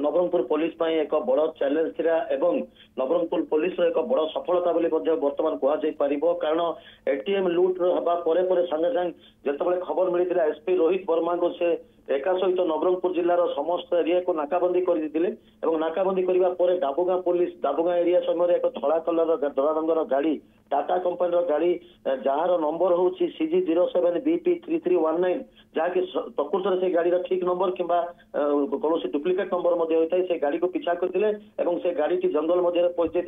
Nabarangpur police एक बड़ challenge थिला एवं नवरंगपुर पुलिस एक बड़ सफलता बोली बर्तमान कह कारण एटीएम लुट हवा पर संगे संगे जिते खबर मिलता एसपी रोहित वर्मा को से एका सहित नवरंगपुर जिलार समस्त एरिया को नाकाबंदी करते नाकाबंदी करने डाबुगां पुलिस डाबुगां एरिया समय एक धला कलर धला रंगर गाड़ी टाटा कंपनी गाड़ी जार नंबर हूँ CG 07 BP 3319 जहाँकि प्रकृत से गाड़ी ठीक नंबर कि कौन डुप्लिकेट नंबर होता है से गाड़ी को पिछा करते से गाड़ी की जंगल मध्य पहुंची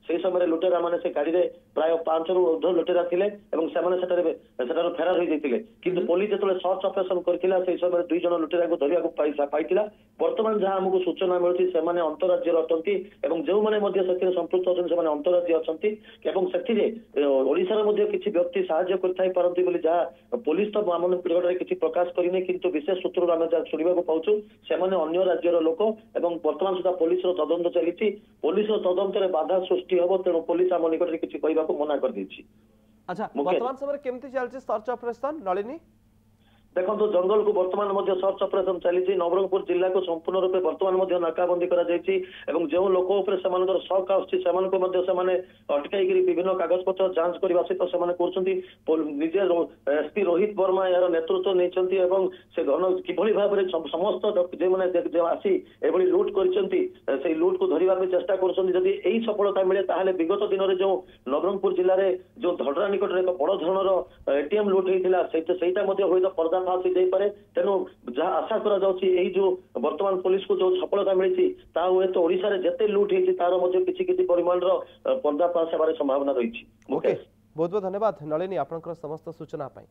से समय लुटेरा मैंने से गाड़ी में प्राय 5 रु ऊर्ध्व लुटेरा थे फेरार हो जाते किंतु पुलिस जो सर्च ऑपरेशन करथिला से समय 2 जन लुटेरा को धरिया पाइला वर्तमान जहां हमको सूचना मिलती से अंतराज्य अटंती जो मैंने संपृक्त अच्छा अंतराज्य अच्छा ओडिशार किसी व्यक्ति साहाय्य करथाई बोली जहाँ पुलिस तो आम निकट किसी प्रकाश करने किंतु विशेष सूत्र आम शुणा पाचु से अन्य राज्यर लोक एवं वर्तमान सुधा पुलिस तदंत चली पुलिस तदंत बाधा सृष्टि हम तेणु पुलिस आम निकट किसी कहवा मना कर अच्छा वर्तमान समय केमती चलछि सर्च ऑपरेशन नलिनी देखो जंगल को वर्तमान सर्च ऑपरेशन चली नवरंगपुर जिला को संपूर्ण रूपे वर्तमान नाकाबंदी जो लोक शक आसने अटकाई विभिन्न कागज पत्र जांच करने सहित निजे एसपी रोहित वर्मा यार नेतृत्व नहीं से घन किभली भाव में समस्त जो आसी एभली लुट कर लुट को धरने चेष्टा कर सफलता मिले ताहले विगत दिन में जो नवरंगपुर जिले में जो धड़रा निकट एक बड़ धरण एटीएम लुट होता पर्दा तेणु जहाँ आशा करा जो वर्तमान पुलिस को जो सफलता मिली हे तो ओडिशा रे जते लुट होती तार किसी किसी परिमाण पर्दाफाश होबार संभावना रही। बहुत बहुत धन्यवाद नलिनी आपनकर समस्त सूचना पाई।